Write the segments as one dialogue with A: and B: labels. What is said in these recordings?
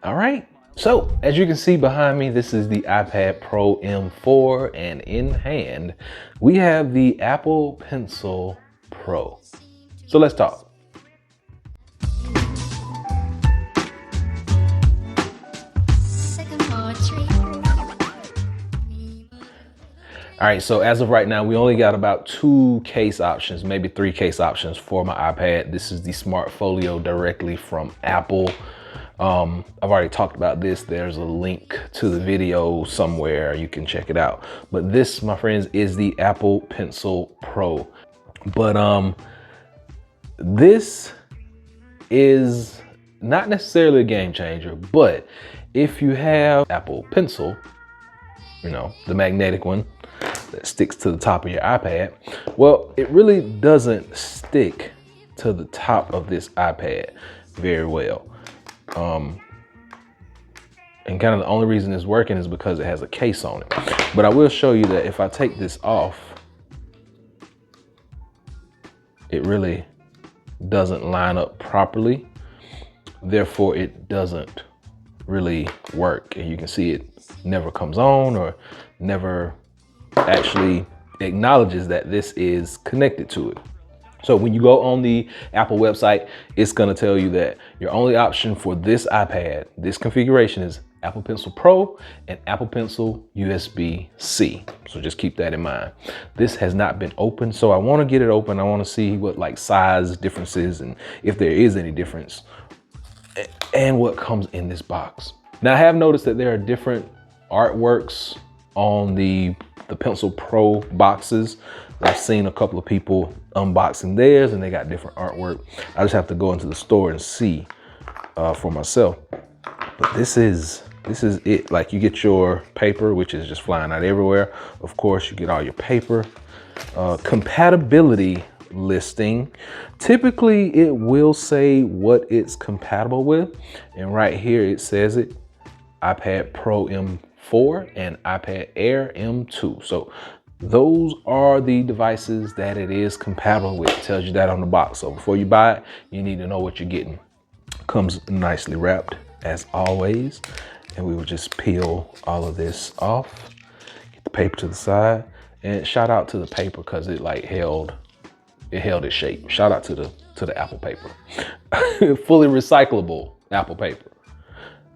A: All right. So as you can see behind me, this is the iPad Pro M4, and in hand, we have the Apple Pencil Pro. So let's talk. All right, so as of right now, we only got about 2 case options, maybe 3 case options for my iPad. This is the Smartfolio directly from Apple. I've already talked about this. There's a link to the video somewhere. You can check it out. But this, my friends, is the Apple Pencil Pro. But this is not necessarily a game changer, but if you have Apple Pencil, you know, the magnetic one that sticks to the top of your iPad, well, it really doesn't stick to the top of this iPad very well. And kind of the only reason it's working is because it has a case on it. But I will show you that if I take this off, it really doesn't line up properly. Therefore, it doesn't really work. And you can see it never comes on or never actually acknowledges that this is connected to it. So when you go on the Apple website, it's gonna tell you that your only option for this iPad, this configuration, is Apple Pencil Pro and Apple Pencil USB-C. So just keep that in mind. This has not been opened, so I wanna get it open. I wanna see what like size differences and if there is any difference and what comes in this box. Now I have noticed that there are different artworks on the Pencil Pro boxes. I've seen a couple of people unboxing theirs and they got different artwork. I just have to go into the store and see for myself. But this is it. Like, you get your paper, which is just flying out everywhere. Of course, you get all your paper. Compatibility listing. Typically, it will say what it's compatible with. And right here, it says it. iPad Pro M4 and iPad Air M2. So those are the devices that it is compatible with. It tells you that on the box. So before you buy it, you need to know what you're getting. Comes nicely wrapped as always. And we will just peel all of this off. Get the paper to the side. And shout out to the paper because it like held its shape. Shout out to the Apple paper. Fully recyclable Apple paper.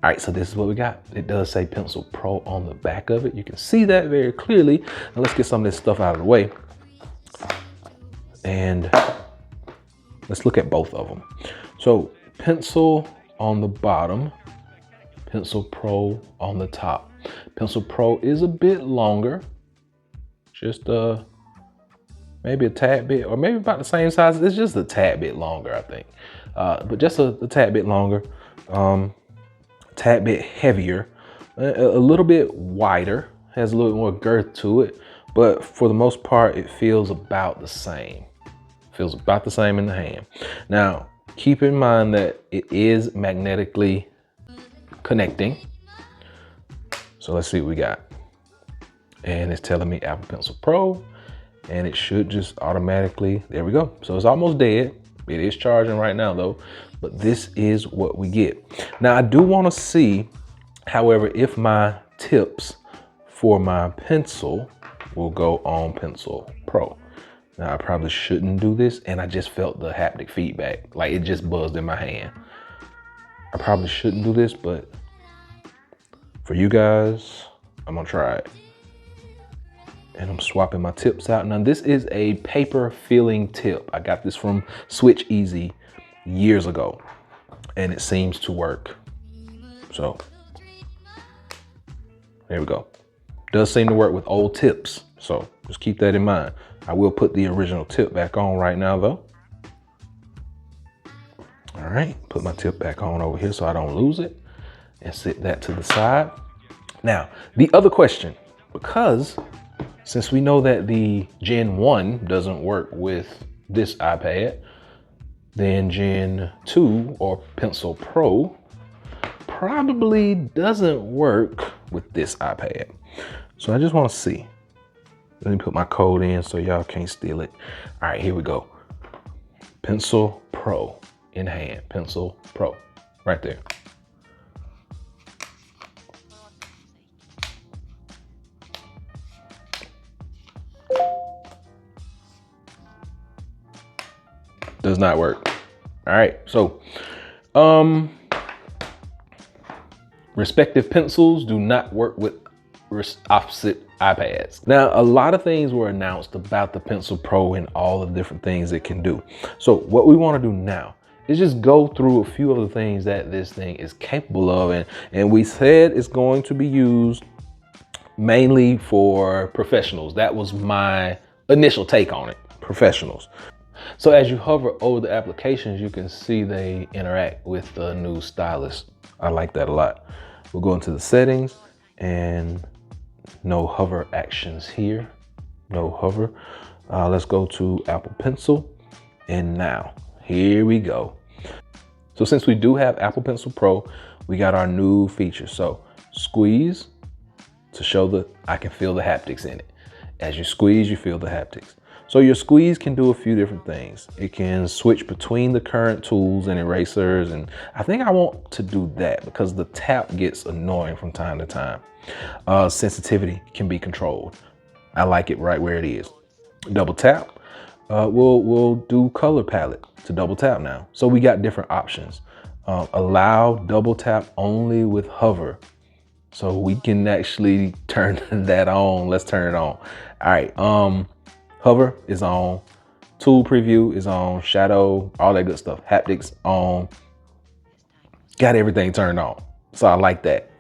A: All right, so this is what we got. It does say Pencil Pro on the back of it. You can see that very clearly. Now let's get some of this stuff out of the way. And let's look at both of them. So Pencil on the bottom, Pencil Pro on the top. Pencil Pro is a bit longer, just maybe a tad bit, or maybe about the same size. It's just a tad bit longer, I think. But just a tad bit longer. Tad bit heavier, a little bit wider, has a little more girth to it, but for the most part, it feels about the same. Feels about the same in the hand. Now, keep in mind that it is magnetically connecting. So let's see what we got. And it's telling me Apple Pencil Pro, and it should just automatically, there we go. So it's almost dead. It is charging right now though, but this is what we get. Now I do want to see, however, if my tips for my pencil will go on Pencil Pro. Now I probably shouldn't do this, and I just felt the haptic feedback, like it just buzzed in my hand. I probably shouldn't do this, but for you guys, I'm gonna try it. And I'm swapping my tips out. Now this is a paper feeling tip. I got this from Switch Easy years ago, and it seems to work. So there we go. Does seem to work with old tips. So just keep that in mind. I will put the original tip back on right now though. All right, put my tip back on over here so I don't lose it, and set that to the side. Now, the other question, because since we know that the Gen 1 doesn't work with this iPad, then Gen 2 or Pencil Pro probably doesn't work with this iPad. So I just want to see. Let me put my code in so y'all can't steal it. All right, here we go. Pencil Pro in hand, Pencil Pro, right there. does not work. All right, so respective pencils do not work with opposite iPads. Now, a lot of things were announced about the Pencil Pro and all the different things it can do. So what we want to do now is just go through a few of the things that this thing is capable of. And we said it's going to be used mainly for professionals. That was my initial take on it, professionals. So as you hover over the applications, you can see they interact with the new stylus. I like that a lot. We'll go into the settings and no hover actions here, no hover. Let's go to Apple Pencil. And now, here we go. So since we do have Apple Pencil Pro, we got our new feature. So squeeze to show I can feel the haptics in it. As you squeeze, you feel the haptics. So your squeeze can do a few different things. It can switch between the current tools and erasers. And I think I want to do that because the tap gets annoying from time to time. Sensitivity can be controlled. I like it right where it is. Double tap. We'll do color palette to double tap now. So we got different options. Allow double tap only with hover. So we can actually turn that on. Let's turn it on. All right. Hover is on, tool preview is on, shadow, all that good stuff. Haptics on, got everything turned on. So I like that.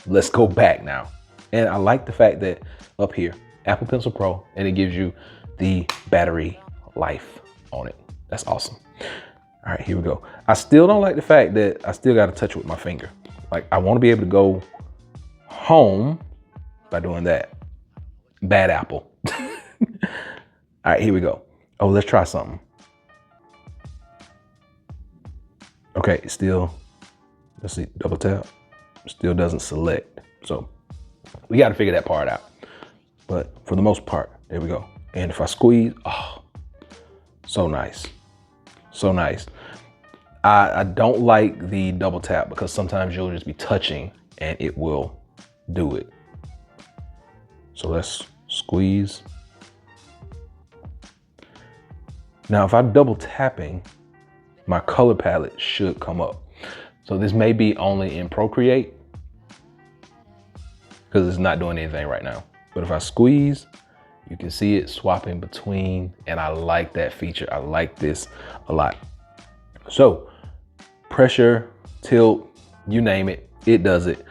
A: Let's go back now. And I like the fact that up here, Apple Pencil Pro, and it gives you the battery life on it. That's awesome. All right, here we go. I still don't like the fact that I still got to touch it with my finger. Like I want to be able to go home by doing that. Bad Apple. All right, here we go. Oh, let's try something. Okay, still, let's see, double tap. Still doesn't select. So we got to figure that part out. But for the most part, there we go. And if I squeeze, oh, so nice. So nice. I don't like the double tap because sometimes you'll just be touching and it will do it. So let's squeeze. Now, if I'm double tapping, my color palette should come up. So this may be only in Procreate because it's not doing anything right now. But if I squeeze, you can see it swapping between, and I like that feature. I like this a lot. So pressure, tilt, you name it, it does it.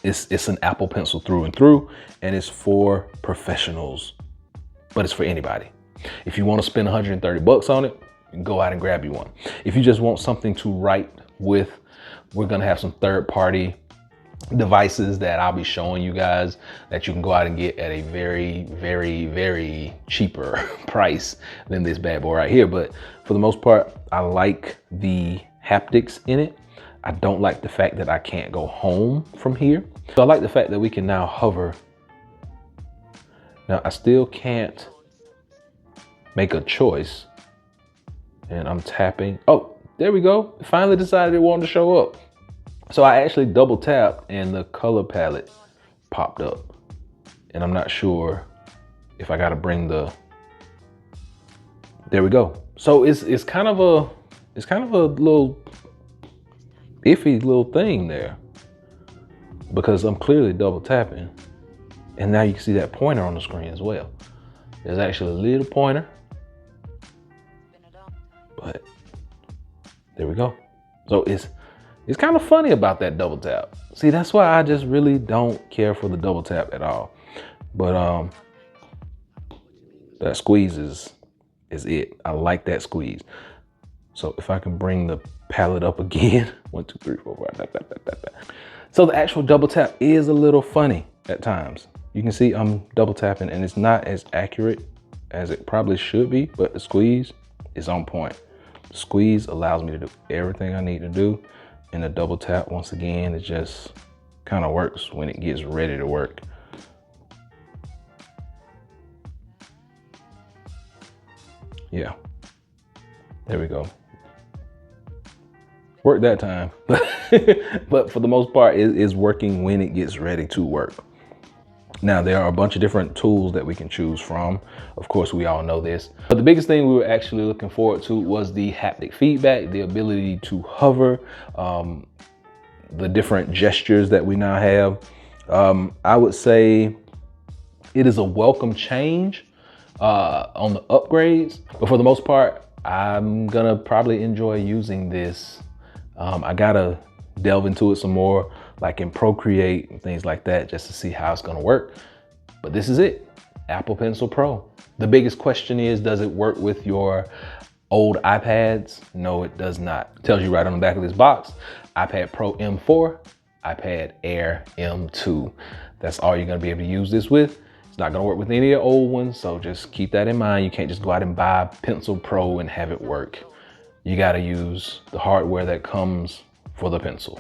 A: It's an Apple Pencil through and through, and it's for professionals, but it's for anybody. If you want to spend 130 bucks on it, go out and grab you one. If you just want something to write with, we're gonna have some third-party devices that I'll be showing you guys that you can go out and get at a very, very, very cheaper price than this bad boy right here. But for the most part, I like the haptics in it. I don't like the fact that I can't go home from here. So I like the fact that we can now hover. Now I still can't make a choice. And I'm tapping. Oh, there we go. It finally decided it wanted to show up. So I actually double tapped and the color palette popped up. And I'm not sure if I gotta bring the, there we go. So it's kind of a little iffy little thing there because I'm clearly double tapping. And now you can see that pointer on the screen as well. There's actually a little pointer, but there we go. So it's kind of funny about that double tap. See, that's why I just really don't care for the double tap at all. But that squeeze is it. I like that squeeze. So if I can bring the palette up again, 1, 2, 3, 4, 5. So the actual double tap is a little funny at times. You can see I'm double tapping and it's not as accurate as it probably should be, but the squeeze is on point. The squeeze allows me to do everything I need to do. And the double tap, once again, it just kind of works when it gets ready to work. Yeah, there we go. Worked that time, but for the most part, it is working when it gets ready to work. Now, there are a bunch of different tools that we can choose from. Of course, we all know this. But the biggest thing we were actually looking forward to was the haptic feedback, the ability to hover, the different gestures that we now have. I would say it is a welcome change on the upgrades, but for the most part, I'm gonna probably enjoy using this. I gotta delve into it some more, like in Procreate and things like that, just to see how it's gonna work. But this is it, Apple Pencil Pro. The biggest question is, does it work with your old iPads? No, it does not. It tells you right on the back of this box, iPad Pro M4, iPad Air M2. That's all you're gonna be able to use this with. It's not gonna work with any of the old ones, so just keep that in mind. You can't just go out and buy Pencil Pro and have it work. You gotta use the hardware that comes for the Pencil,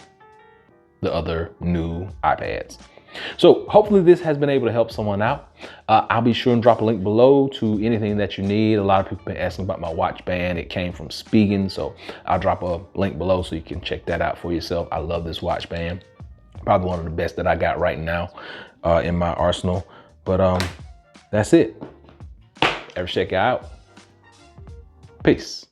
A: the other new iPads. So hopefully this has been able to help someone out. I'll be sure and drop a link below to anything that you need. A lot of people have been asking about my watch band. It came from Spigen, so I'll drop a link below so you can check that out for yourself. I love this watch band. Probably one of the best that I got right now in my arsenal. But that's it. Ever check it out? Peace.